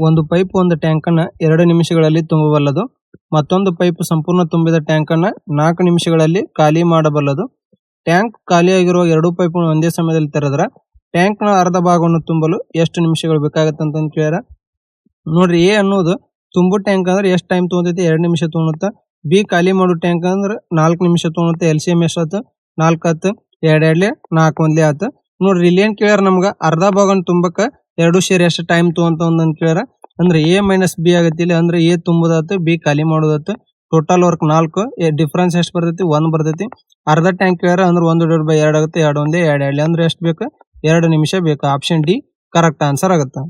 ಒಂದು ಪೈಪ್ ಒಂದು ಟ್ಯಾಂಕ್ ಅನ್ನ 2 ನಿಮಿಷಗಳಲ್ಲಿ ತುಂಬಬಲ್ಲದು. ಮತ್ತೊಂದು ಪೈಪ್ ಸಂಪೂರ್ಣ ತುಂಬಿದ ಟ್ಯಾಂಕ್ ಅನ್ನ 4 ನಿಮಿಷಗಳಲ್ಲಿ ಖಾಲಿ ಮಾಡಬಲ್ಲದು. ಟ್ಯಾಂಕ್ ಖಾಲಿಯಾಗಿರುವ 2 ಪೈಪ್ ಒಂದೇ ಸಮಯದಲ್ಲಿ ತೆರೆದ್ರೆ ಟ್ಯಾಂಕ್ ನ ಅರ್ಧ ಭಾಗವನ್ನು ತುಂಬಲು ಎಷ್ಟು ನಿಮಿಷಗಳು ಬೇಕಾಗುತ್ತೆ ಅಂತ ಕೇಳ್ಯಾರ. ನೋಡ್ರಿ, ಎ ಅನ್ನೋದು ತುಂಬು ಟ್ಯಾಂಕ್ ಅಂದ್ರೆ ಎಷ್ಟು ಟೈಮ್ ತಗೊಂತೈತಿ, 2 ನಿಮಿಷ ತಗೊಳುತ್ತ. ಬಿ ಖಾಲಿ ಮಾಡೋ ಟ್ಯಾಂಕ್ ಅಂದ್ರೆ 4 ನಿಮಿಷ ತಗೊಳುತ್ತೆ. LCM ಎಷ್ಟಾಯ್ತು, 4 ಆತು, 2 4 ಒಂದ್ಲೆ ಆತು. ನೋಡ್ರಿ, ಇಲ್ಲಿ ಏನ್ ಕೇಳ್ಯಾರ, ನಮ್ಗ ಅರ್ಧ ಭಾಗನ ತುಂಬಕ್ಕ 2 ಸೇರಿ ಎಷ್ಟು ಟೈಮ್ ತಗೊಂತ ಕೇಳ್ಯಾರ. ಅಂದ್ರೆ ಎ ಮೈನಸ್ ಬಿ ಆಗತ್ತೆ ಇಲ್ಲಿ. ಅಂದ್ರೆ ಎ ತುಂಬುದಾತು, ಬಿ ಖಾಲಿ ಮಾಡೋದಾತು. ಟೋಟಲ್ ವರ್ಕ್ 4, ಡಿಫ್ರೆನ್ಸ್ ಎಷ್ಟು ಬರ್ತೈತಿ, 1 ಬರ್ತೈತಿ. ಅರ್ಧ ಟ್ಯಾಂಕ್ ಕೇಳ್ಯಾರ ಅಂದ್ರೆ 1/2 ಆಗುತ್ತೆ. 2 ಒಂದೇ 2 ಅಂದ್ರೆ ಎಷ್ಟು ಬೇಕು, 2 ನಿಮಿಷ ಬೇಕು. ಆಪ್ಷನ್ ಡಿ ಕರೆಕ್ಟ್ ಆನ್ಸರ್ ಆಗುತ್ತೆ.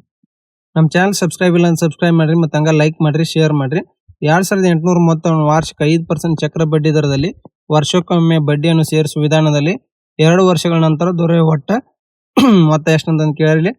ನಮ್ಮ ಚಾನಲ್ ಸಬ್ಸ್ಕ್ರೈಬ್ ಇಲ್ಲ ಅಂತ ಸಬ್ಸ್ಕ್ರೈಬ್ ಮಾಡ್ರಿ, ಮತ್ತೆ ಹಂಗ ಲೈಕ್ ಮಾಡ್ರಿ, ಶೇರ್ ಮಾಡ್ರಿ. 2800 ಮೊತ್ತ ವಾರ್ಷಿಕ 5% ಚಕ್ರ ಬಡ್ಡಿ ದರದಲ್ಲಿ ವರ್ಷಕ್ಕೊಮ್ಮೆ ಬಡ್ಡಿಯನ್ನು ಸೇರಿಸುವ ವಿಧಾನದಲ್ಲಿ 2 ವರ್ಷಗಳ ನಂತರ ದೊರೆಯುವ ಒಟ್ಟ ಮೊತ್ತ ಎಷ್ಟು ಅಂತ ಕೇಳಿ.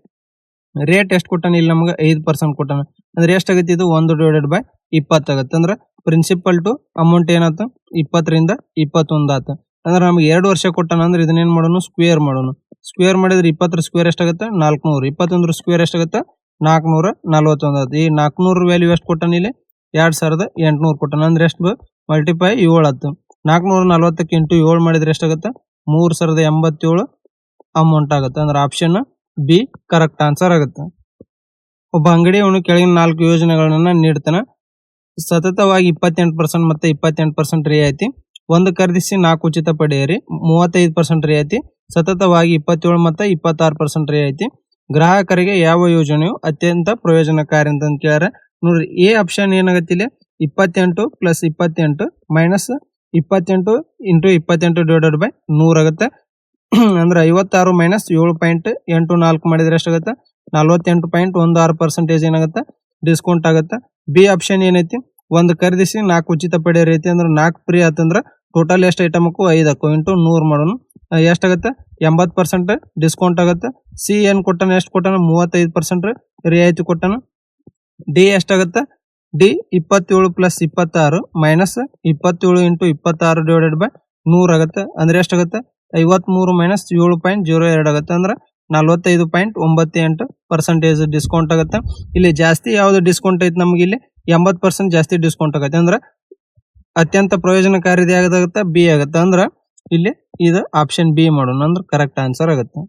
ರೇಟ್ ಎಷ್ಟು ಕೊಟ್ಟಾನ ಇಲ್ಲಿ, ನಮ್ಗೆ 5% ಕೊಟ್ಟಾನ. ಅಂದ್ರೆ ಎಷ್ಟಾಗತ್ತೆ ಇದು, 1/20 ಆಗತ್ತೆ. ಅಂದ್ರೆ ಪ್ರಿನ್ಸಿಪಲ್ ಟು ಅಮೌಂಟ್ ಏನಾಯ್ತು, 20 ರಿಂದ 21 ಆತ. ಅಂದ್ರೆ ನಮ್ಗೆ 2 ವರ್ಷ ಕೊಟ್ಟಾನ. ಅಂದ್ರೆ ಇದನ್ನ ಏನ್ ಮಾಡೋಣ, ಸ್ಕ್ವೇರ್ ಮಾಡೋಣ. ಸ್ಕ್ವೇರ್ ಮಾಡಿದ್ರೆ 20 ಸ್ಕ್ವೇರ್ ಎಷ್ಟಾಗತ್ತೆ, 400. 21 ಸ್ಕ್ವೇರ್ ಎಷ್ಟಾಗತ್ತೆ, 441 ಆತ. ಈ 400 ವ್ಯಾಲ್ಯೂ ಎಷ್ಟು ಕೊಟ್ಟಾನ ಇಲ್ಲಿ, 2800 ಕೊಟ್ಟಾನ. ಅಂದ್ರೆ ಎಷ್ಟು, ಮಲ್ಟಿಪ್ಲೈ 7 ಆತು. 440 ಇಂಟು 7 ಮಾಡಿದ್ರೆ ಎಷ್ಟಾಗತ್ತೆ, 3087 ಅಮೌಂಟ್ ಆಗುತ್ತೆ. ಅಂದ್ರೆ ಆಪ್ಷನ್ ಬಿ ಕರೆಕ್ಟ್ ಆನ್ಸರ್ ಆಗುತ್ತೆ. ಒಬ್ಬ ಅಂಗಡಿಯವನು ಕೆಳಗಿನ 4 ಯೋಜನೆಗಳನ್ನ ನೀಡ್ತಾನ. ಸತತವಾಗಿ 28% ಮತ್ತೆ 28% ರಿಯಾಯಿತಿ. ಒಂದು ಖರೀದಿಸಿ 4 ಉಚಿತ ಪಡೆಯಿರಿ. 35% ರಿಯಾಯಿತಿ. ಸತತವಾಗಿ 27 ಮತ್ತೆ 26% ರಿಯಾಯಿತಿ. ಗ್ರಾಹಕರಿಗೆ ಯಾವ ಯೋಜನೆಯು ಅತ್ಯಂತ ಪ್ರಯೋಜನಕಾರಿ ಅಂತ ಕೇಳ್ಯಾರ. ನೋಡ್ರಿ, ಎ ಆಪ್ಷನ್ ಏನಾಗತ್ತೆ ಇಲ್ಲಿ, 28 plus 28 minus 28 into 28 divided by 100 ಆಗುತ್ತೆ. ಅಂದ್ರೆ 56 ಮೈನಸ್ 7.84 ಮಾಡಿದ್ರೆ ಎಷ್ಟಾಗುತ್ತೆ, 48.16% ಏನಾಗುತ್ತೆ, ಡಿಸ್ಕೌಂಟ್ ಆಗುತ್ತೆ. ಬಿ ಆಪ್ಷನ್ ಏನೈತಿ, ಒಂದು ಖರೀದಿಸಿ 4 ಉಚಿತ ಪಡೆಯ ರೀತಿ. ಅಂದ್ರೆ 4 ಫ್ರೀ ಆತಂದ್ರ ಟೋಟಲ್ ಎಷ್ಟು ಐಟಮ್ ಹಾಕು, 5 ಇಂಟು 100 ಮಾಡೋಣ. ಎಷ್ಟಾಗತ್ತೆ, 80% ಡಿಸ್ಕೌಂಟ್ ಆಗುತ್ತೆ. ಸಿ ಏನ್ ಕೊಟ್ಟಾನ, ಎಷ್ಟು ಕೊಟ್ಟಾನ, 35% ರಿಯಾಯಿತಿ ಕೊಟ್ಟಾನ. ಡಿ ಎಷ್ಟಾಗತ್ತೆ, D 27 plus 26 minus 27 into 26 divided by 100 ಆಗುತ್ತೆ. ಅಂದ್ರೆ ಎಷ್ಟಾಗತ್ತೆ, 53 ಮೈನಸ್ 7.02 ಆಗುತ್ತೆ. ಅಂದ್ರೆ 45.98% ಡಿಸ್ಕೌಂಟ್ ಆಗುತ್ತೆ. ಇಲ್ಲಿ ಜಾಸ್ತಿ ಯಾವ್ದು ಡಿಸ್ಕೌಂಟ್ ಐತಿ, ನಮ್ಗೆ ಇಲ್ಲಿ 80% ಜಾಸ್ತಿ ಡಿಸ್ಕೌಂಟ್ ಆಗುತ್ತೆ. ಅಂದ್ರೆ ಅತ್ಯಂತ ಪ್ರಯೋಜನಕಾರಿ ಆಗುತ್ತೆ, ಬಿ ಆಗುತ್ತೆ. ಅಂದ್ರೆ ಇಲ್ಲಿ ಇದು ಆಪ್ಷನ್ ಬಿ ಮಾಡೋಣ. ಅಂದ್ರೆ ಕರೆಕ್ಟ್ ಆನ್ಸರ್ ಆಗುತ್ತೆ.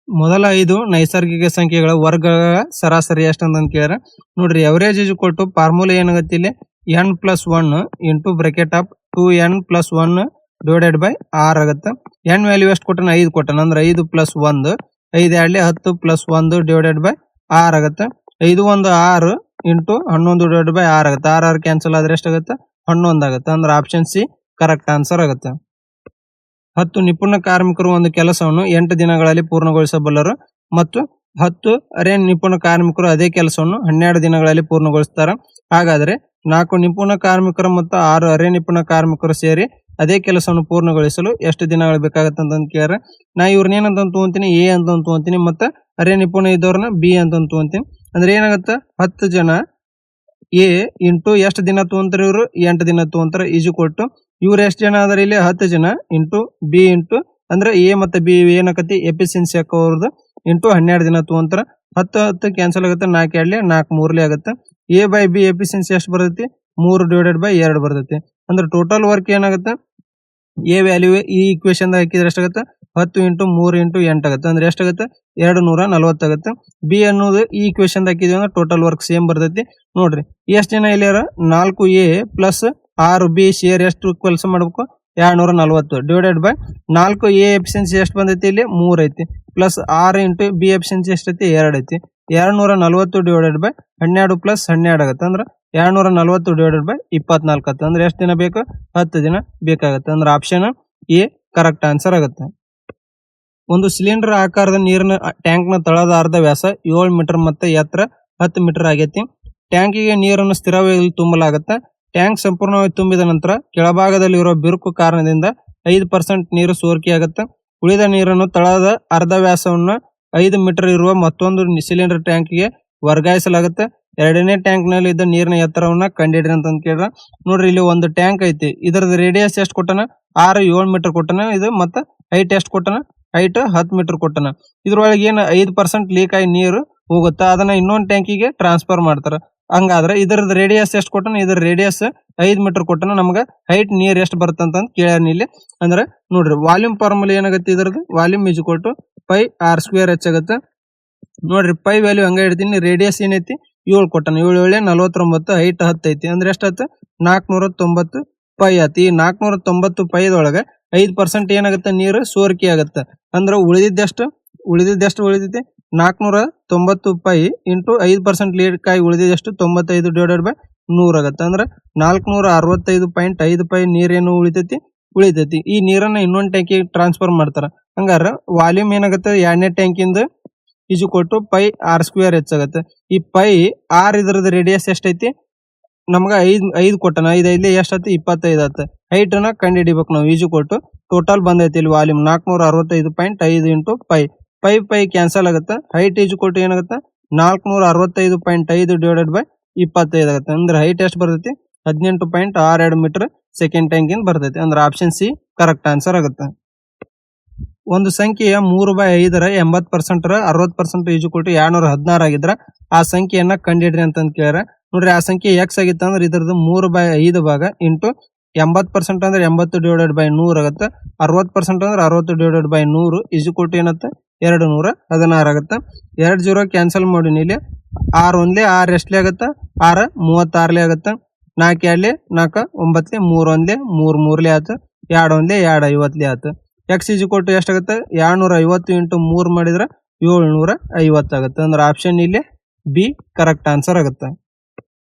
ಮೊದಲ 5 ನೈಸರ್ಗಿಕ ಸಂಖ್ಯೆಗಳ ವರ್ಗಗಳ ಸರಾಸರಿ ಎಷ್ಟು ಅಂತ ಕೇಳ್ಯಾರ. ನೋಡ್ರಿ, average is equal to formula ಏನಾಗುತ್ತೆ ಇಲ್ಲಿ, n+1 into bracket of 2n+1 divided by r ಆಗುತ್ತೆ. n ವ್ಯಾಲ್ಯೂ ಎಷ್ಟು ಕೊಟ್ಟಾನ, 5 ಕೊಟ್ಟಾನ. ಅಂದ್ರೆ 5 plus 1, 5 2 10 plus 1 divided by r ಆಗುತ್ತೆ. 5 1 6 ಇಂಟು 11 ಡಿವೈಡೆಡ್ ಬೈ r ಆಗುತ್ತೆ. r ಕ್ಯಾನ್ಸಲ್ ಆದ್ರೆ ಎಷ್ಟಾಗುತ್ತೆ, 11 ಆಗುತ್ತೆ. ಅಂದ್ರೆ ಆಪ್ಷನ್ ಸಿ ಕರೆಕ್ಟ್ ಆನ್ಸರ್ ಆಗುತ್ತೆ. 10 ನಿಪುಣ ಕಾರ್ಮಿಕರು ಒಂದು ಕೆಲಸವನ್ನು 8 ದಿನಗಳಲ್ಲಿ ಪೂರ್ಣಗೊಳಿಸಬಲ್ಲರು ಮತ್ತು 10 ಅರೆ ನಿಪುಣ ಕಾರ್ಮಿಕರು ಅದೇ ಕೆಲಸವನ್ನು 12 ದಿನಗಳಲ್ಲಿ ಪೂರ್ಣಗೊಳಿಸುತ್ತಾರೆ. ಹಾಗಾದ್ರೆ 4 ನಿಪುಣ ಕಾರ್ಮಿಕರು ಮತ್ತು 6 ಅರೆ ನಿಪುಣ ಕಾರ್ಮಿಕರು ಸೇರಿ ಅದೇ ಕೆಲಸವನ್ನು ಪೂರ್ಣಗೊಳಿಸಲು ಎಷ್ಟು ದಿನಗಳು ಬೇಕಾಗತ್ತೆ ಅಂತ ಕೇಳ್ಯಾರ. ನಾ ಇವ್ರನ್ನ ಏನಂತ ತಗೊಂತೀನಿ, ಎ ಅಂತ ತಗೊಂತೀನಿ. ಮತ್ತೆ ಅರೆ ನಿಪುಣ ಇದ್ದವ್ರನ್ನ ಬಿ ಅಂತ ತಗೊಂತೀನಿ. ಅಂದ್ರೆ ಏನಾಗತ್ತ, 10 ಜನ ಎ ಇಂಟು ಎಷ್ಟು ದಿನ ತಗೊಂತಾರೆ, ಇವರು 8 ದಿನ ತಗೊಂತಾರೆ. ಈಜು ಕೊಟ್ಟು ಇವ್ರು ಎಷ್ಟು ಜನ ಆದ್ರೆ ಇಲ್ಲಿ 10 ಜನ ಇಂಟು ಬಿ ಇಂಟು ಅಂದ್ರೆ ಎ ಮತ್ತೆ ಬಿ ಏನಾಕತಿ ಎಫಿಷಿಯನ್ಸಿ ಹಾಕೋರ್ದು ಇಂಟು 12 ದಿನ ತಗೊಂತಾರ. 10 ಕ್ಯಾನ್ಸಲ್ ಆಗುತ್ತೆ, 4 2 4 3 ಆಗುತ್ತೆ. ಎ ಬೈ ಬಿ ಎಫಿಷಿಯನ್ಸಿ ಎಷ್ಟು ಬರ್ತೈತಿ, 3 ಡಿವೈಡೆಡ್ ಬೈ 2 ಬರ್ತೈತಿ. ಅಂದ್ರೆ ಟೋಟಲ್ ವರ್ಕ್ ಏನಾಗುತ್ತೆ, ಎ ವ್ಯಾಲ್ಯೂ ಈ ಇಕ್ವೇಶನ್ ಹಾಕಿದ್ರೆ ಎಷ್ಟಾಗುತ್ತೆ, 10 ಇಂಟು 3 ಇಂಟು 8 ಆಗುತ್ತೆ. ಅಂದ್ರೆ ಎಷ್ಟಾಗುತ್ತೆ, 240 ಆಗುತ್ತೆ. ಬಿ ಅನ್ನೋದು ಈ ಇಕ್ವೇಶನ್ ಹಾಕಿದ್ವಿ ಅಂದ್ರೆ ಟೋಟಲ್ ವರ್ಕ್ ಸೇಮ್ ಬರ್ತೈತಿ. ನೋಡ್ರಿ, ಎಷ್ಟು ಜನ ಇಲ್ಲಿ 4a ಪ್ಲಸ್ 6b ಶೇರ್ ಎಷ್ಟು ಕೆಲಸ ಮಾಡ್ಬೇಕು, 240 ಡಿವೈಡೆಡ್ ಬೈ 4a ಎಫಿಷಿಯನ್ಸಿ ಎಷ್ಟು ಬಂದೈತಿ, ಇಲ್ಲಿ 3 ಐತಿ. ಪ್ಲಸ್ 6 ಇಂಟು ಬಿ ಎಫಿಷಿಯನ್ಸಿ ಎಷ್ಟೈತಿ, 2 ಐತಿ. 240 ಡಿವೈಡೆಡ್ ಬೈ 12 ಪ್ಲಸ್ 12 ಆಗುತ್ತೆ. ಅಂದ್ರೆ 240 ಡಿವೈಡೆಡ್ ಬೈ 24 ಆಗುತ್ತೆ. ಅಂದ್ರೆ ಎಷ್ಟು ದಿನ ಬೇಕು, 10 ದಿನ ಬೇಕಾಗುತ್ತೆ. ಅಂದ್ರೆ ಆಪ್ಷನ್ ಎ ಕರೆಕ್ಟ್ ಆನ್ಸರ್ ಆಗುತ್ತೆ. ಒಂದು ಸಿಲಿಂಡರ್ ಆಕಾರದ ನೀರಿನ ಟ್ಯಾಂಕ್ ನ ತಳದ ಅರ್ಧ ವ್ಯಾಸ 7 ಮೀಟರ್ ಮತ್ತೆ ಎತ್ತರ 10 ಮೀಟರ್ ಆಗೈತಿ. ಟ್ಯಾಂಕಿಗೆ ನೀರನ್ನು ಸ್ಥಿರವಾಗಿ ತುಂಬಲಾಗುತ್ತೆ. ಟ್ಯಾಂಕ್ ಸಂಪೂರ್ಣವಾಗಿ ತುಂಬಿದ ನಂತರ ಕೆಳಭಾಗದಲ್ಲಿರುವ ಬಿರುಕು ಕಾರಣದಿಂದ 5% ನೀರು ಸೋರಿಕೆಯಾಗುತ್ತೆ. ಉಳಿದ ನೀರನ್ನು ತಳದ ಅರ್ಧ ವ್ಯಾಸವನ್ನು 5 ಮೀಟರ್ ಇರುವ ಮತ್ತೊಂದು ಸಿಲಿಂಡರ್ ಟ್ಯಾಂಕಿಗೆ ವರ್ಗಾಯಿಸಲಾಗುತ್ತೆ. ಎರಡನೇ ಟ್ಯಾಂಕ್ ನಲ್ಲಿ ಇದ್ದ ನೀರಿನ ಎತ್ತರವನ್ನ ಕಂಡಿಡ್ರಿ ಅಂತ ಕೇಳ್ರ. ನೋಡ್ರಿ, ಇಲ್ಲಿ ಒಂದು ಟ್ಯಾಂಕ್ ಐತಿ. ಇದರದ ರೇಡಿಯಸ್ ಎಷ್ಟು ಕೊಟ್ಟನ, 7 ಮೀಟರ್ ಕೊಟ್ಟನ. ಇದು ಮತ್ತೆ ಹೈಟ್ ಎಷ್ಟು ಕೊಟ್ಟನ, ಹೈಟ್ 10 ಮೀಟರ್ ಕೊಟ್ಟನ. ಇದ್ರೊಳಗೆ ಏನು 5% ಲೀಕ್ ಆಗಿ ನೀರು ಹೋಗುತ್ತಾ ಅದನ್ನ ಇನ್ನೊಂದು ಟ್ಯಾಂಕಿಗೆ ಟ್ರಾನ್ಸ್ಫರ್ ಮಾಡ್ತಾರ. ಹಂಗಾದ್ರೆ ಇದ್ರದ್ದು ರೇಡಿಯಸ್ ಎಷ್ಟು ಕೊಟ್ಟನ, ಇದ್ರ ರೇಡಿಯಸ್ 5 ಮೀಟರ್ ಕೊಟ್ಟನ, ನಮ್ಗೆ ಹೈಟ್ ನೀರ್ ಎಷ್ಟು ಬರುತ್ತಂತ ಕೇಳ್ಯಾನ ಇಲ್ಲಿ. ಅಂದ್ರೆ ನೋಡ್ರಿ ವಾಲ್ಯೂಮ್ ಫಾರ್ಮುಲಾ ಏನಾಗತ್ತೆ, ಇದ್ರದ್ದು volume is equal to pi r square ಹೆಚ್ಚಾಗತ್ತೆ. ನೋಡ್ರಿ ಪೈ ವ್ಯಾಲ್ಯೂ ಹಂಗ ಇಡ್ತೀನಿ, ರೇಡಿಯಸ್ ಏನೈತಿ 7 ಕೊಟ್ಟನ, 7 7 49, ಹೈಟ್ 10 ಐತಿ, ಅಂದ್ರೆ ಎಷ್ಟಾಯ್ತು 490 ಪೈ ಆತಿ. ಈ 490 ಪೈದೊಳಗೆ 5% ಏನಾಗುತ್ತೆ, ನೀರು ಸೋರಿಕೆ ಆಗತ್ತೆ. ಅಂದ್ರೆ ಉಳಿದಿದ್ದೆಷ್ಟು ಉಳಿದೈತಿ 490 ಪೈ ಇಂಟು 5% ಲೀಕಾಗಿ ಉಳಿದಿದ್ದೆಷ್ಟು 95 ಡಿವೈಡೆಡ್ ಬೈ 100 ಆಗತ್ತೆ. ಅಂದ್ರೆ 465.5 ಪೈ ನೀರೇನು ಉಳಿತೈತಿ. ಈ ನೀರನ್ನ ಇನ್ನೊಂದು ಟ್ಯಾಂಕಿಗೆ ಟ್ರಾನ್ಸ್ಫರ್ ಮಾಡ್ತಾರ. ಹಂಗಾರ ವಾಲ್ಯೂಮ್ ಏನಾಗುತ್ತೆ, 2ನೇ ಟ್ಯಾಂಕಿಂದ is equal to pi r square ಹೆಚ್ಚಾಗತ್ತೆ. ಈ ಪೈ ಆರ್ ಇದ್ರದ್ದು ರೇಡಿಯಸ್ ಎಷ್ಟೈತಿ, ನಮ್ಗೆ 5 ಕೊಟ್ಟನ, 5 5 ಎಷ್ಟೈತಿ 25 ಆತ. ಹೈಟ್ ನ ಕಂಡು ಹಿಡಿಬೇಕು ನಾವು. ಈಸ್ ಈಕ್ವಲ್ ಟು ಟೋಟಲ್ ಬಂದೈತಿ ಇಲ್ಲಿ volume 465.5 into pi. Pi cancel ಆಗುತ್ತೆ. ಹೈಟ್ ಈಸ್ ಈಕ್ವಲ್ ಟು ಏನಾಗುತ್ತೆ 465.5 ಡಿವೈಡೆಡ್ ಬೈ 25 ಆಗುತ್ತೆ. ಅಂದ್ರೆ ಹೈಟ್ ಎಷ್ಟು ಬರ್ತೈತಿ 18.62 ಮೀಟರ್ ಸೆಕೆಂಡ್ ಟ್ಯಾಂಕ್ ಇನ್ ಬರ್ತೈತಿ. ಅಂದ್ರೆ ಆಪ್ಷನ್ ಸಿ ಕರೆಕ್ಟ್ ಆನ್ಸರ್ ಆಗುತ್ತೆ. ಒಂದು ಸಂಖ್ಯೆಯ 3/5 80% 60% ಈಸ್ ಈಕ್ವಲ್ ಟು 216 ಆಗಿದ್ರ ಆ ಸಂಖ್ಯೆಯನ್ನ ಕಂಡಿಡ್ರಿ ಅಂತ ಕೇಳ್ಯಾರ. ನೋಡ್ರಿ ಆ ಸಂಖ್ಯೆ ಎಕ್ಸ್ ಆಗಿತ್ತು ಅಂದ್ರೆ ಇದ್ರದ್ದು 3/5 ಭಾಗ ಇಂಟು 80% ಅಂದ್ರೆ 80 ಡಿವೈಡೆಡ್ ಬೈ 100 ಆಗುತ್ತೆ. 60% ಅಂದ್ರೆ 60 divided by 100 is equal to ಏನತ್ತೆ 216 ಆಗುತ್ತೆ. 2 0 ಕ್ಯಾನ್ಸಲ್ ಮಾಡಿ ಇಲ್ಲಿ 6 1 6 ಎಷ್ಟಲೇ ಆಗುತ್ತೆ 6 36 ಆಗುತ್ತೆ. 4 2 4 9 3 1 3 3 ಆಯ್ತು. 2 1 2 50 ಆಯ್ತು. ಎಕ್ಸ್ ಈಸ್ ಈಕ್ವಲ್ ಟು ಎಷ್ಟಾಗುತ್ತೆ 250 ಇಂಟು 3 ಮಾಡಿದ್ರೆ 750 ಆಗುತ್ತೆ. ಅಂದ್ರೆ ಆಪ್ಷನ್ ಇಲ್ಲಿ ಬಿ ಕರೆಕ್ಟ್ ಆನ್ಸರ್ ಆಗುತ್ತೆ.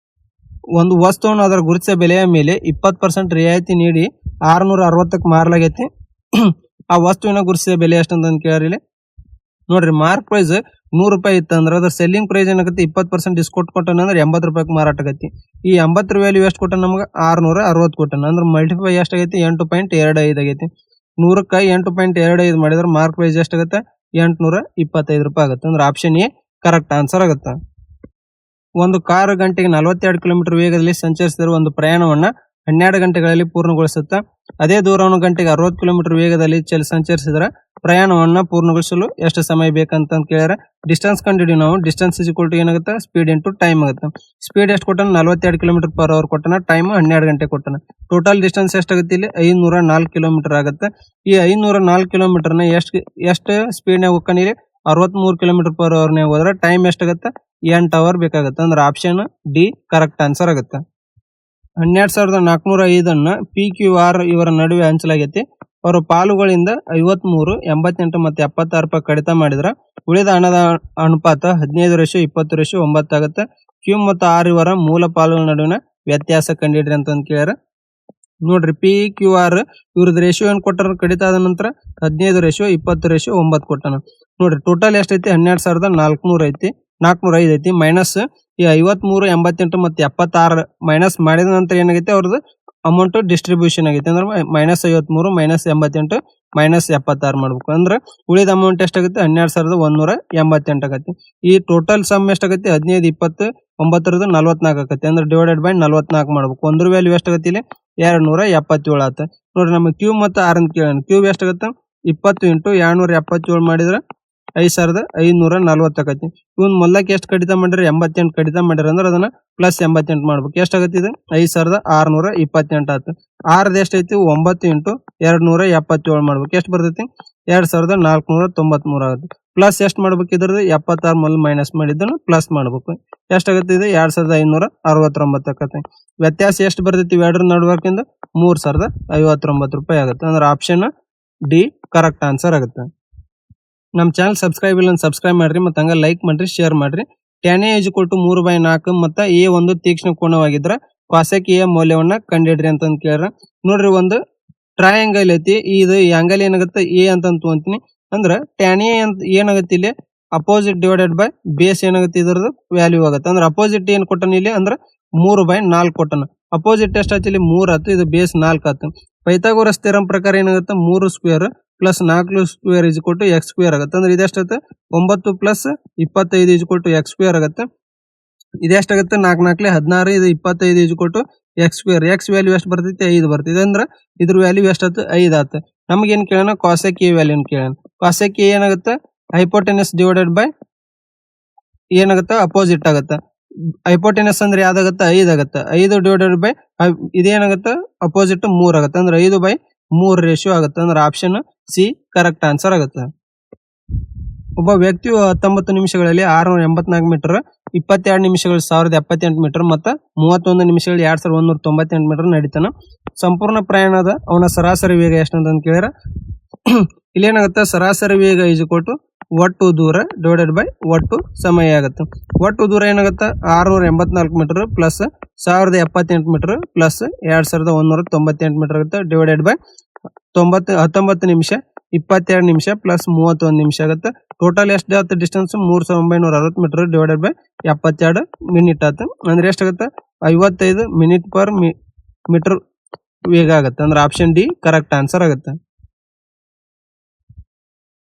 ಒಂದು ವಸ್ತುವನ್ನು ಅದರ ಗುರುತಿಸಿದ ಬೆಲೆಯ ಮೇಲೆ 20% ರಿಯಾಯಿತಿ ನೀಡಿ 660ಕ್ಕೆ ಮಾರಲಾಗೈತಿ. ಆ ವಸ್ತುವಿನ ಗುರುತಿಸಿದ ಬೆಲೆ ಎಷ್ಟಂತ ಕೇಳಿರಿ. ನೋಡ್ರಿ ಮಾರ್ಕ್ ಪ್ರೈಸ್ 100 ರೂಪಾಯಿ ಇತ್ತು ಅಂದ್ರೆ ಅದ್ರ ಸೆಲ್ಲಿಂಗ್ ಪ್ರೈಸ್ ಏನಾಗುತ್ತೆ 20% ಡಿಸ್ಕೌಂಟ್ ಕೊಟ್ಟನ ಅಂದ್ರೆ 80 ರೂಪಾಯಿಗೆ ಮಾರಾಟ ಆಗೈತಿ. ಈ 80 ವ್ಯಾಲ್ಯೂ ಎಷ್ಟು ಕೊಟ್ಟ ನಮ್ಗೆ 660 ಕೊಟ್ಟನ. ಅಂದ್ರೆ ಮಲ್ಟಿಫೈ ಎಷ್ಟಾಗೈತಿ 8.25 ಆಗೈತಿ. 100ಕ್ಕೆ 8.25 ಮಾಡಿದ್ರೆ ಮಾರ್ಕ್ ಪ್ರೈಸ್ ಎಷ್ಟಾಗುತ್ತೆ 825 ರೂಪಾಯಿ ಆಗುತ್ತೆ. ಅಂದ್ರೆ ಆಪ್ಷನ್ ಎ ಕರೆಕ್ಟ್ ಆನ್ಸರ್ ಆಗುತ್ತೆ. ಒಂದು ಕಾರು ಗಂಟೆಗೆ 42 ಕಿಲೋಮೀಟರ್ ವೇಗದಲ್ಲಿ ಸಂಚರಿಸಿದರೆ ಒಂದು ಪ್ರಯಾಣವನ್ನ 12 ಗಂಟೆಗಳಲ್ಲಿ ಪೂರ್ಣಗೊಳಿಸುತ್ತೆ. ಅದೇ ದೂರವನ್ನು ಗಂಟೆಗೆ 60 ಕಿಲೋಮೀಟರ್ ವೇಗದಲ್ಲಿ ಸಂಚರಿಸಿದರೆ ಪ್ರಯಾಣವನ್ನ ಪೂರ್ಣಗೊಳಿಸಲು ಎಷ್ಟು ಸಮಯ ಬೇಕಂತ ಕೇಳಿದ್ರೆ ಡಿಸ್ಟೆನ್ಸ್ ಕಂಡಿಡಿ ನಾವು. ಡಿಸ್ಟೆನ್ಸ್ ಇಸ್ ಈಕ್ವಲ್ ಟು ಏನಾಗುತ್ತೆ ಸ್ಪೀಡ್ ಇಂಟು ಟೈಮ್ ಆಗುತ್ತೆ. ಸ್ಪೀಡ್ ಎಷ್ಟು ಕೊಟ್ಟನ 42 ಕಿಲೋಮೀಟರ್ ಪರ್ ಅವರ್ ಕೊಟ್ಟನ, ಟೈಮ್ 12 ಗಂಟೆ ಕೊಟ್ಟನ. ಟೋಟಲ್ ಡಿಸ್ಟೆನ್ಸ್ ಎಷ್ಟಾಗುತ್ತೆ ಇಲ್ಲಿ 504 ಕಿಲೋಮೀಟರ್ ಆಗುತ್ತೆ. ಈ 504 ಕಿಲೋಮೀಟರ್ನ ಎಷ್ಟು ಸ್ಪೀಡ್ನಾಗ ಹೋಗ್ತಾನೆ ಇಲ್ಲಿ 63 ಕಿಲೋಮೀಟರ್ ಪರ್ ಅವರ್ನಾಗ ಹೋದ್ರೆ ಟೈಮ್ ಎಷ್ಟಾಗುತ್ತೆ 8 ಅವರ್ ಬೇಕಾಗುತ್ತೆ. ಅಂದ್ರೆ ಆಪ್ಷನ್ ಡಿ ಕರೆಕ್ಟ್ ಆನ್ಸರ್ ಆಗುತ್ತೆ. 12,405 ಪಿ ಕ್ಯೂ ಆರ್ ಇವರ ನಡುವೆ ಹಂಚಲಾಗೈತಿ. ಅವರ ಪಾಲುಗಳಿಂದ 53, 88 ಮತ್ತು 76 ರೂಪಾಯಿ ಕಡಿತ ಮಾಡಿದ್ರ ಉಳಿದ ಹಣದ ಅನುಪಾತ 15:20:9 ಆಗುತ್ತೆ. ಕ್ಯೂ ಮತ್ತು ಆರ್ ಇವರ ಮೂಲ ಪಾಲುಗಳ ನಡುವಿನ ವ್ಯತ್ಯಾಸ ಕಂಡಿಡ್ರಿ ಅಂತ ಕೇಳ್ಯಾರ. ನೋಡ್ರಿ ಪಿ ಕ್ಯೂ ಆರ್ ಇವ್ರದ್ದು ರೇಷಿಯೋ ಏನ್ ಕೊಟ್ಟಾರ ಕಡಿತ ಆದ ನಂತರ 15:20:9 ಕೊಟ್ಟಾನ. ನೋಡ್ರಿ ಟೋಟಲ್ ಎಷ್ಟೈತಿ 12,405 ಐತಿ. ಮೈನಸ್ ಈ 53, 88 ಮತ್ತು 76 ಮೈನಸ್ ಮಾಡಿದ ನಂತರ ಏನಾಗೈತೆ ಅವ್ರದ್ದು ಅಮೌಂಟ್ ಡಿಸ್ಟ್ರಿಬ್ಯೂಷನ್ ಆಗೈತೆ. ಅಂದ್ರೆ -53, -88, -76 ಮಾಡ್ಬೇಕು. ಅಂದ್ರೆ ಉಳಿದ ಅಮೌಂಟ್ ಎಷ್ಟಾಗುತ್ತೆ 12,188 ಆಗತ್ತೆ. ಈ ಟೋಟಲ್ ಸಮ್ ಎಷ್ಟಾಗತ್ತೆ 15, 20, 9 44 ಆಗತ್ತೆ. ಅಂದ್ರೆ ಡಿವೈಡೆಡ್ ಬೈ 44 ಮಾಡ್ಬೇಕು. ಒಂದ್ರ ವ್ಯಾಲ್ಯೂ ಎಷ್ಟಾಗತ್ತೆ ಇಲ್ಲಿ 277 ಆತ. ನೋಡ್ರಿ ನಮಗೆ ಕ್ಯೂ ಮತ್ತು ಆರ್ ಅಂತ ಕೇಳೋಣ. ಕ್ಯೂ ಎಷ್ಟಾಗತ್ತೆ 20 ಇಂಟು 277 ಮಾಡಿದ್ರೆ 5,540 ಆಗತ್ತೆ. ಇವನ್ ಮೊದಲಕ್ಕೆ ಎಷ್ಟು ಕಡಿತ ಮಾಡ್ರಿ 88 ಕಡಿತ ಮಾಡ್ರಿ ಅಂದ್ರೆ ಅದನ್ನ ಪ್ಲಸ್ 88 ಮಾಡ್ಬೇಕು. ಎಷ್ಟಾಗತ್ತೆ ಇದು 5,628 ಆಯ್ತು. ಆರ್ದ ಎಷ್ಟೈತಿ 9 ಇಂಟು 277 ಮಾಡ್ಬೇಕು. ಎಷ್ಟು ಬರ್ತೈತಿ 2,493 ಆಗುತ್ತೆ. ಪ್ಲಸ್ ಎಷ್ಟು ಮಾಡ್ಬೇಕು ಇದ್ರದ್ದು 76 ಮೊದಲು ಮೈನಸ್ ಮಾಡಿದ್ದನ್ನು ಪ್ಲಸ್ ಮಾಡ್ಬೇಕು. ಎಷ್ಟಾಗತ್ತೆ ಇದು 2,569 ಆಕತ್ತೆ. ವ್ಯತ್ಯಾಸ ಎಷ್ಟು ಬರ್ತೈತಿ ಇವೆರಡರ ನಡುವರ್ಕಿಂದ 3,059 ರೂಪಾಯಿ ಆಗುತ್ತೆ. ಅಂದ್ರೆ ಆಪ್ಷನ್ ಡಿ ಕರೆಕ್ಟ್ ಆನ್ಸರ್ ಆಗುತ್ತೆ. ನಮ್ಮ ಚಾನಲ್ ಸಬ್ಸ್ಕ್ರೈಬ್ ಇಲ್ಲ ಸಬ್ಸ್ಕ್ರೈಬ್ ಮಾಡ್ರಿ, ಮತ್ತೆ ಹಂಗ ಲೈಕ್ ಮಾಡ್ರಿ, ಶೇರ್ ಮಾಡ್ರಿ. tan A = 3/4 ಮತ್ತು A ಒಂದು ತೀಕ್ಷ್ಣ ಕೋನವಾಗಿದ್ರ cosec A ಮೌಲ್ಯವನ್ನ ಕಂಡಿಡ್ರಿ ಅಂತ ಕೇಳ್ಯಾರ. ನೋಡ್ರಿ ಒಂದು ಟ್ರಯಾಂಗಲ್ ಐತಿ. ಇದು ಆಂಗಲ್ ಏನಾಗುತ್ತೆ A ಅಂತ ತಗೊಂತೀನಿ. ಅಂದ್ರೆ tan A ಅಂತ ಏನಾಗುತ್ತೆ ಇಲ್ಲಿ ಅಪೋಸಿಟ್ ಡಿವೈಡೆಡ್ ಬೈ ಬೇಸ್ ಏನಾಗುತ್ತೆ ಇದ್ರದ್ದು ವ್ಯಾಲ್ಯೂ ಆಗುತ್ತೆ. ಅಂದ್ರೆ ಅಪೋಸಿಟ್ ಏನ್ ಕೊಟ್ಟನ ಇಲ್ಲಿ ಅಂದ್ರೆ 3/4 ಕೊಟ್ಟನ. ಅಪೋಸಿಟ್ ಎಷ್ಟಾಯ್ತು ಇಲ್ಲಿ 3 ಆಯ್ತು, ಇದು ಬೇಸ್ 4 ಆಯ್ತು. ಪೈಥಾಗೋರಸ್ ಥಿಯರಂ ಪ್ರಕಾರ ಏನಾಗುತ್ತೆ 3 square plus 4 square is equal to x square ಆಗುತ್ತೆ. ಅಂದ್ರೆ ಇದೆಷ್ಟಾಗುತ್ತೆ 9 plus 25 is equal to x square ಆಗುತ್ತೆ. ಇದೆಷ್ಟಾಗುತ್ತೆ 4 4 16, ಇದು 25 is equal to x square. X value ಎಷ್ಟು ಬರ್ತೈತಿ 5 ಬರ್ತಿದೆ. ಅಂದ್ರೆ ಇದ್ರ ವ್ಯಾಲ್ಯೂ ಎಷ್ಟಾಯ್ತು 5 ಆಯ್ತು. ನಮಗೇನ್ ಕೇಳೋಣ cosec A ವ್ಯಾಲ್ಯೂ ಕೇಳೋಣ. cosec A ಏನಾಗುತ್ತೆ ಹೈಪೋಟೆನಸ್ ಡಿವೈಡೆಡ್ ಬೈ ಏನಾಗುತ್ತೆ ಅಪೋಸಿಟ್ ಆಗುತ್ತೆ. ಹೈಪೋಟೆನಸ್ ಅಂದ್ರೆ ಯಾವ್ದಾಗತ್ತೆ 5 ಆಗುತ್ತೆ. 5 ಡಿವೈಡೆಡ್ ಬೈ ಇದೇನಾಗುತ್ತೆ ಅಪೋಸಿಟ್ 3 ಆಗುತ್ತೆ. ಅಂದ್ರೆ 5/3 ರೇಷಿಯೋ ಆಗುತ್ತೆ. ಅಂದ್ರೆ ಆಪ್ಷನ್ ಸಿ ಕರೆಕ್ಟ್ ಆನ್ಸರ್ ಆಗುತ್ತೆ. ಒಬ್ಬ ವ್ಯಕ್ತಿಯು 19 ನಿಮಿಷಗಳಲ್ಲಿ 684 ಮೀಟರ್, 22 ನಿಮಿಷಗಳು 1078 ಮೀಟರ್ ಮತ್ತು 31 ನಿಮಿಷಗಳು 2198 ಮೀಟರ್ ನಡೀತಾನ. ಸಂಪೂರ್ಣ ಪ್ರಯಾಣದ ಅವನ ಸರಾಸರಿ ವೇಗ ಎಷ್ಟು ಅಂತ ಕೇಳಿದ್ರೆ ಇಲ್ಲೇನಾಗುತ್ತೆ ಸರಾಸರಿ ವೇಗ ಈಜುಕೊಟ್ಟು ಒಟ್ಟು ದೂರ ಡಿವೈಡೆಡ್ ಬೈ ಒಟ್ಟು ಸಮಯ ಆಗುತ್ತೆ. ಒಟ್ಟು ದೂರ ಏನಾಗುತ್ತೆ 684 metre plus 1078 metre plus 2198 metre ಆಗುತ್ತೆ ಡಿವೈಡೆಡ್ ಬೈ 19 ನಿಮಿಷ 22 ನಿಮಿಷ ಪ್ಲಸ್ 31 ನಿಮಿಷ ಆಗುತ್ತೆ. ಟೋಟಲ್ ಎಷ್ಟು ಆಗುತ್ತೆ distance 3960 metre divided by 72 minute ಆಗುತ್ತೆ. ಅಂದ್ರೆ ಎಷ್ಟಾಗುತ್ತೆ 55 ಮಿನಿಟ್ ಪರ್ ಮೀಟರ್ ವೇಗ ಆಗುತ್ತೆ. ಅಂದ್ರೆ ಆಪ್ಷನ್ ಡಿ ಕರೆಕ್ಟ್ ಆನ್ಸರ್ ಆಗುತ್ತೆ.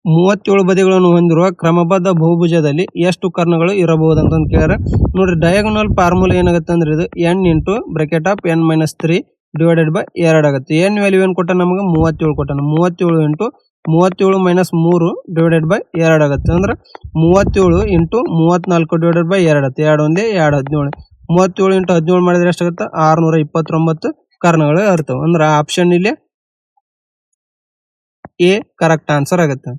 37 ಬದಿಗಳನ್ನು ಹೊಂದಿರುವ ಕ್ರಮಬದ್ಧ ಬಹುಭುಜದಲ್ಲಿ ಎಷ್ಟು ಕರ್ಣಗಳು ಇರಬಹುದು ಅಂತ ಕೇಳಿದ್ರೆ ನೋಡ್ರಿ, ಡಯಾಗೋನಲ್ ಫಾರ್ಮುಲಾ ಏನಾಗುತ್ತೆ ಅಂದ್ರೆ ಇದು n into bracket of n-3 divided by 2 ಆಗುತ್ತೆ. n ವ್ಯಾಲ್ಯೂ ಏನು ಕೊಟ್ಟ ನಮಗೆ 37 ಕೊಟ್ಟಾನ. 37 ಇಂಟು 37 ಮೈನಸ್ 3 ಡಿವೈಡೆಡ್ ಬೈ 2 ಆಗುತ್ತೆ. ಅಂದ್ರೆ 37 ಇಂಟು 34 ಡಿವೈಡೆಡ್ ಬೈ 2 ಆಗುತ್ತೆ. 2 ಒಂದೇ 2 17. 37 ಇಂಟು 17 ಮಾಡಿದ್ರೆ ಎಷ್ಟಾಗುತ್ತೆ 629 ಕರ್ಣಗಳು ಇರ್ತವೆ. ಅಂದ್ರೆ ಆಪ್ಷನ್ ಇಲ್ಲಿ ಎ ಕರೆಕ್ಟ್ ಆನ್ಸರ್ ಆಗುತ್ತೆ.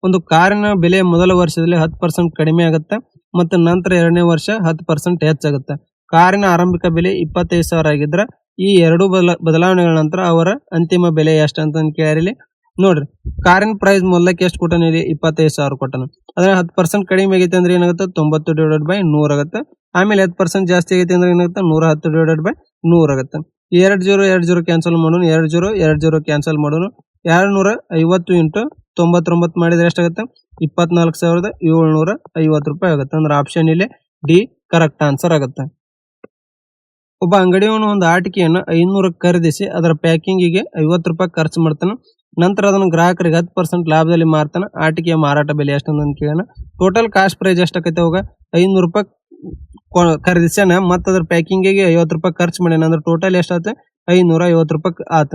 ಒಂದು ಕಾರಿನ ಬೆಲೆ ಮೊದಲ ವರ್ಷದಲ್ಲಿ 10% ಕಡಿಮೆ ಆಗುತ್ತೆ ಮತ್ತು ನಂತರ ಎರಡನೇ ವರ್ಷ 10% ಹೆಚ್ಚಾಗುತ್ತೆ. ಕಾರಿನ ಆರಂಭಿಕ ಬೆಲೆ 25,000 ಆಗಿದ್ರೆ ಈ ಎರಡು ಬದಲಾವಣೆಗಳ ನಂತರ ಅವರ ಅಂತಿಮ ಬೆಲೆ ಎಷ್ಟು ಅಂತ ಕೇಳಿರಲಿ. ನೋಡ್ರಿ, ಕಾರಿನ ಪ್ರೈಸ್ ಮೊದಲಕ್ಕೆ ಎಷ್ಟು ಕೊಟ್ಟನ ಇಲ್ಲಿ 25,000 ಕೊಟ್ಟನ. ಅದ್ರ 10% ಕಡಿಮೆ ಆಗೈತೆ ಅಂದ್ರೆ ಏನಾಗುತ್ತೆ 90 ಡಿವೈಡೆಡ್ ಬೈ 100 ಆಗುತ್ತೆ. ಆಮೇಲೆ 10% ಜಾಸ್ತಿ ಆಗೈತೆ ಅಂದ್ರೆ ಏನಾಗುತ್ತೆ 110 ಡಿವೈಡೆಡ್ ಬೈ 100 ಆಗುತ್ತೆ. 2 ಕ್ಯಾನ್ಸಲ್ ಮಾಡೋಣ, 2 ಕ್ಯಾನ್ಸಲ್ ಮಾಡೋಣ. 250 ಇಂಟು 99 ಮಾಡಿದ್ರೆ ಎಷ್ಟಾಗುತ್ತೆ 24,750 ರೂಪಾಯಿ ಆಗುತ್ತೆ. ಅಂದ್ರೆ ಆಪ್ಷನ್ ಇಲ್ಲಿ ಡಿ ಕರೆಕ್ಟ್ ಆನ್ಸರ್ ಆಗುತ್ತೆ. ಒಬ್ಬ ಅಂಗಡಿಯವನು ಒಂದು ಆಟಿಕೆಯನ್ನು 500 ಖರೀದಿಸಿ ಅದರ ಪ್ಯಾಕಿಂಗಿಗೆ 50 ರೂಪಾಯಿ ಖರ್ಚು ಮಾಡ್ತಾನೆ. ನಂತರ ಅದನ್ನು ಗ್ರಾಹಕರಿಗೆ 10% ಲಾಭದಲ್ಲಿ ಮಾರ್ತಾನೆ. ಆಟಿಕೆಯ ಮಾರಾಟ ಬೆಲೆ ಎಷ್ಟು ಅಂತ ಕೇಳೋಣ. ಟೋಟಲ್ ಕಾಸ್ಟ್ ಪ್ರೈಸ್ ಎಷ್ಟಾಗೈತೆ ಅವಾಗ 500 ರೂಪಾಯಿ ಖರೀದಿಸ್ಯಾನ ಮತ್ತು ಅದ್ರ ಪ್ಯಾಕಿಂಗಿಗೆ 50 ರೂಪಾಯಿ ಖರ್ಚು ಮಾಡ್ಯಾನ. ಅಂದ್ರೆ ಟೋಟಲ್ ಎಷ್ಟಾಯ್ತು 550 ರೂಪಾಯಿ ಆತ.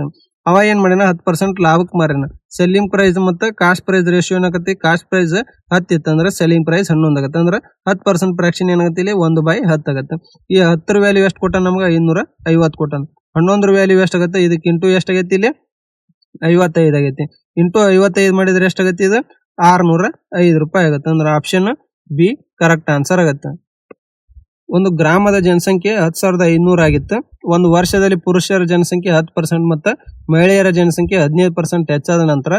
ಅವ ಏನ್ ಮಾಡ್ಯಾನ 10% ಲಾಭಕ್ಕೆ ಮಾರ್ಯಾನ. ಸೆಲ್ಲಿಂಗ್ ಪ್ರೈಸ್ ಮತ್ತು ಕಾಸ್ಟ್ ಪ್ರೈಸ್ ರೇಷಿಯೋ ಏನಾಗತ್ತೆ, ಕಾಸ್ಟ್ ಪ್ರೈಸ್ 10 ಇತ್ತು ಅಂದ್ರೆ ಸೆಲ್ಲಿಂಗ್ ಪ್ರೈಸ್ 11 ಆಗುತ್ತೆ. ಅಂದ್ರೆ 10% ಫ್ರಾಕ್ಷನ್ ಏನಾಗುತ್ತೆ ಇಲ್ಲಿ 1/10 ಆಗುತ್ತೆ. ಈ 10 ವ್ಯಾಲ್ಯೂ ಎಷ್ಟು ಕೊಟ್ಟ ನಮ್ಗೆ 550 ಕೊಟ್ಟಾನ. 11 ವ್ಯಾಲ್ಯೂ ಎಷ್ಟಾಗುತ್ತೆ ಇದಕ್ಕೆ ಇಂಟು ಎಷ್ಟಾಗೈತಿ ಇಲ್ಲಿ 55 ಆಗೈತಿ. ಇಂಟು 55 ಮಾಡಿದ್ರೆ ಎಷ್ಟಾಗತ್ತೆ ಇದು 605 ರೂಪಾಯಿ ಆಗುತ್ತೆ. ಅಂದ್ರೆ ಆಪ್ಷನ್ ಬಿ ಕರೆಕ್ಟ್ ಆನ್ಸರ್ ಆಗುತ್ತೆ. ಒಂದು ಗ್ರಾಮದ ಜನಸಂಖ್ಯೆ 10,500 ಆಗಿತ್ತು. ಒಂದು ವರ್ಷದಲ್ಲಿ ಪುರುಷರ ಜನಸಂಖ್ಯೆ 10% ಮತ್ತು ಮಹಿಳೆಯರ ಜನಸಂಖ್ಯೆ 15% ಹೆಚ್ಚಾದ ನಂತರ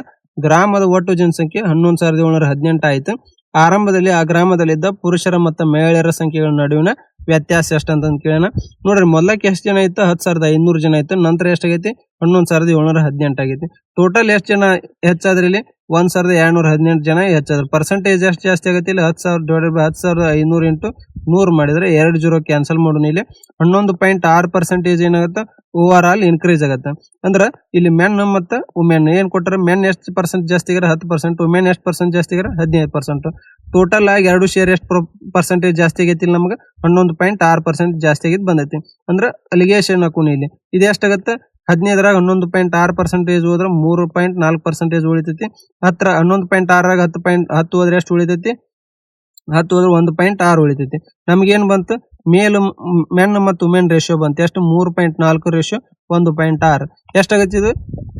ಗ್ರಾಮದ ಒಟ್ಟು ಜನಸಂಖ್ಯೆ 11,718 ಆಯಿತು. ಆರಂಭದಲ್ಲಿ ಆ ಗ್ರಾಮದಲ್ಲಿದ್ದ ಪುರುಷರ ಮತ್ತು ಮಹಿಳೆಯರ ಸಂಖ್ಯೆಗಳ ನಡುವಿನ ವ್ಯತ್ಯಾಸ ಎಷ್ಟು ಅಂತ ಕೇಳೋಣ. ನೋಡ್ರಿ, ಮೊದಲಕ್ಕೆ ಎಷ್ಟು ಜನ ಇತ್ತು 10,500 ಜನ ಇತ್ತು. ನಂತರ ಎಷ್ಟಾಗೈತಿ 11,718 ಆಗೈತಿ. ಟೋಟಲ್ ಎಷ್ಟು ಜನ ಹೆಚ್ಚಾದ್ರಿ ಇಲ್ಲಿ 1,218 ಜನ ಹೆಚ್ಚಾದ್ರು. ಪರ್ಸೆಂಟೇಜ್ ಎಷ್ಟು ಜಾಸ್ತಿ ಆಗತ್ತೆ ಇಲ್ಲಿ 10,000 ಡಿವೈಡೆಡ್ ಬೈ 10,500 ಇಂಟು 100 ಮಾಡಿದ್ರೆ 2 ಕ್ಯಾನ್ಸಲ್ ಮಾಡೋಣ. ಇಲ್ಲಿ 11.6% ಏನಾಗುತ್ತೆ ಓವರ್ ಆಲ್ ಇನ್ಕ್ರೀಸ್ ಆಗುತ್ತೆ. ಅಂದ್ರೆ ಇಲ್ಲಿ ಮೆನ್ ಮತ್ತು ವುಮೆನ್ ಏನ್ ಕೊಟ್ಟರೆ ಮೆನ್ ಎಷ್ಟು ಪರ್ಸೆಂಟ್ ಜಾಸ್ತಿ ಆಗಿರ 10%, ವುಮೆನ್ ಎಷ್ಟು ಪರ್ಸೆಂಟ್ ಜಾಸ್ತಿ ಆಗಿರ 15%. ಟೋಟಲ್ ಆಗಿ 2 ಶೇರ್ ಎಷ್ಟು ಪರ್ಸೆಂಟೇಜ್ ಜಾಸ್ತಿ ಆಗೈತಿ ಇಲ್ಲಿ ನಮ್ಗೆ 11.6% ಜಾಸ್ತಿ ಆಗಿದ್ದು ಬಂದೈತಿ. ಅಂದ್ರೆ ಅಲಿಗೇಷನ್ ಹಾಕೋಣ ಇಲ್ಲಿ ಇದು ಎಷ್ಟಾಗತ್ತೆ 15ರಾಗ 11.6% ಹೋದ್ರೆ 3.4% ಉಳಿತೈತಿ. 11.6ರಾಗ 10 ಹೋದ್ರೆ ಎಷ್ಟು ಉಳಿತೈತಿ 10 ಹೋದ್ರೆ 1.6 ಉಳಿತೈತಿ. ನಮ್ಗೇನ್ ಬಂತು ಮೆನ್ ಮತ್ತು ವುಮೆನ್ ರೇಷಿಯೋ ಬಂತು ಎಷ್ಟು 3.4 ರೇಷಿಯೋ 1.6 ಎಷ್ಟಾಗತ್ತೆ ಇದು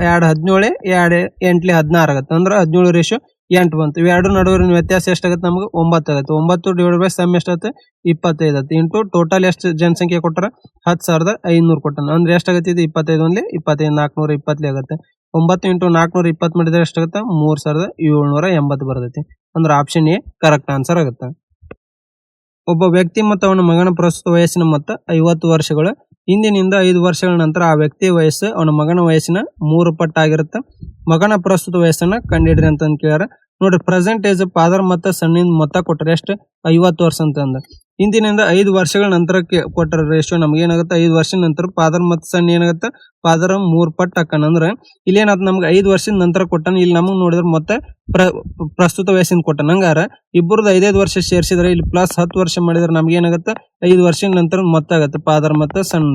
2 17 2 8 16 ಆಗುತ್ತೆ. ಅಂದ್ರೆ 17:8 ಬಂತು. ಇವೆರಡು ನಡುವಿನ ವ್ಯತ್ಯಾಸ ಎಷ್ಟಾಗುತ್ತೆ ನಮ್ಗೆ 9 ಆಗುತ್ತೆ. 9 ಡಿವೈಡ್ ಬೈ ಸಮ್ ಎಷ್ಟಾಗುತ್ತೆ 25 ಆಗುತ್ತೆ. ಇಂಟು ಟೋಟಲ್ ಎಷ್ಟು ಜನಸಂಖ್ಯೆ ಕೊಟ್ಟರೆ 10,500 ಕೊಟ್ಟಾನ. ಅಂದ್ರೆ ಎಷ್ಟಾಗುತ್ತೆ ಇದು 25 ಒಂದೇ 25 420 ಆಗುತ್ತೆ. 9 ಇಂಟು 420 ಮಾಡಿದ್ರೆ ಎಷ್ಟಾಗುತ್ತೆ 3,780 ಬರ್ತೈತಿ. ಅಂದ್ರೆ ಆಪ್ಷನ್ ಎ ಕರೆಕ್ಟ್ ಆನ್ಸರ್ ಆಗುತ್ತೆ. ಒಬ್ಬ ವ್ಯಕ್ತಿ ಮತ್ತು ಅವನ ಮಗನ ಪ್ರಸ್ತುತ ವಯಸ್ಸಿನ ಮೊತ್ತ 50 ವರ್ಷಗಳು. ಇಂದಿನಿಂದ 5 ವರ್ಷಗಳ ನಂತರ ಆ ವ್ಯಕ್ತಿಯ ವಯಸ್ಸು ಅವನ ಮಗನ ವಯಸ್ಸಿನ 3 ಪಟ್ಟು ಆಗಿರುತ್ತೆ. ಮಗನ ಪ್ರಸ್ತುತ ವಯಸ್ಸನ್ನ ಕಂಡಿಡ್ರಿ ಅಂತ ಕೇಳ್ಯಾರ. ನೋಡ್ರಿ, ಪ್ರೆಸೆಂಟ್ ಏಜ್ ಫಾದರ್ ಮತ್ತು ಸಣ್ಣಿನ ಮೊತ್ತ ಕೊಟ್ಟರೆ ಎಷ್ಟು 50 ವರ್ಷ ಅಂತ ಅಂದ. ಇಂದಿನಿಂದ 5 ವರ್ಷಗಳ ನಂತರ ಕೊಟ್ಟರ ರೇಷಿಯೋ ನಮ್ಗೆ ಏನಾಗುತ್ತೆ 5 ವರ್ಷದ ನಂತರ ಫಾದರ್ ಮತ್ತು ಸನ್ ಏನಾಗುತ್ತೆ ಫಾದರ್ 3 ಪಟ್ಟು ಹಾಕಣ ಅಂದ್ರೆ ಇಲ್ಲಿ ಏನಾಗುತ್ತೆ ನಮ್ಗೆ 5 ವರ್ಷದ ನಂತರ ಕೊಟ್ಟನ ಇಲ್ಲಿ ನಮಗೆ ನೋಡಿದ್ರೆ ಮತ್ತೆ ಪ್ರಸ್ತುತ ವಯಸ್ಸಿನ ಕೊಟ್ಟನ ಹಂಗಾರ ಇಬ್ಬರದು 5 ವರ್ಷ ಸೇರಿಸಿದ್ರೆ ಇಲ್ಲಿ ಪ್ಲಸ್ 10 ವರ್ಷ ಮಾಡಿದ್ರೆ ನಮ್ಗೆ ಏನಾಗುತ್ತೆ 5 ವರ್ಷದ ನಂತರ ಮೊತ್ತ ಆಗುತ್ತೆ ಫಾದರ್ ಮತ್ತು ಸನ್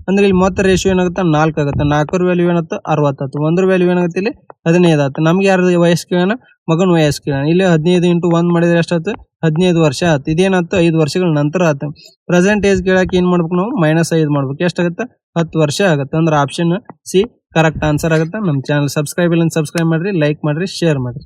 ಅಂದ್ರೆ ಇಲ್ಲಿ ಮೊತ್ತ ರೇಷಿಯೋ ಏನಾಗುತ್ತೆ 4 ಆಗುತ್ತೆ 4 ವ್ಯಾಲ್ಯೂ ಏನಾಗುತ್ತೆ 60 1 ವ್ಯಾಲ್ಯೂ ಏನಾಗುತ್ತೆ ಇಲ್ಲಿ 15 ಆಗುತ್ತೆ ನಮ್ಗೆ ಯಾರು ವಯಸ್ಸು ಕೇಳೋಣ ಮಗನ ವಯಸ್ಸು ಕೇಳೋಣ ಇಲ್ಲಿ 15 × 1 ಮಾಡಿದ್ರೆ ಎಷ್ಟಾಯ್ತು 15 ವರ್ಷ ಆಯ್ತು ಇದೇನಾಯ್ತು 5 ವರ್ಷಗಳ ನಂತರ ಆಯ್ತು ಪ್ರೆಸೆಂಟ್ ಏಜ್ ಕೇಳಕ್ಕೆ ಏನ್ ಮಾಡ್ಬೇಕು ನಾವು -5 ಮಾಡ್ಬೇಕು ಎಷ್ಟಾಗುತ್ತೆ 10 ವರ್ಷ ಆಗುತ್ತೆ ಅಂದ್ರೆ ಆಪ್ಷನ್ ಸಿ ಕರೆಕ್ಟ್ ಆನ್ಸರ್ ಆಗುತ್ತೆ ನಮ್ಮ ಚಾನಲ್ ಸಬ್ಸ್ಕ್ರೈಬ್ ಇಲ್ಲ ಸಬ್ಸ್ಕ್ರೈಬ್ ಮಾಡ್ರಿ ಲೈಕ್ ಮಾಡ್ರಿ ಶೇರ್ ಮಾಡ್ರಿ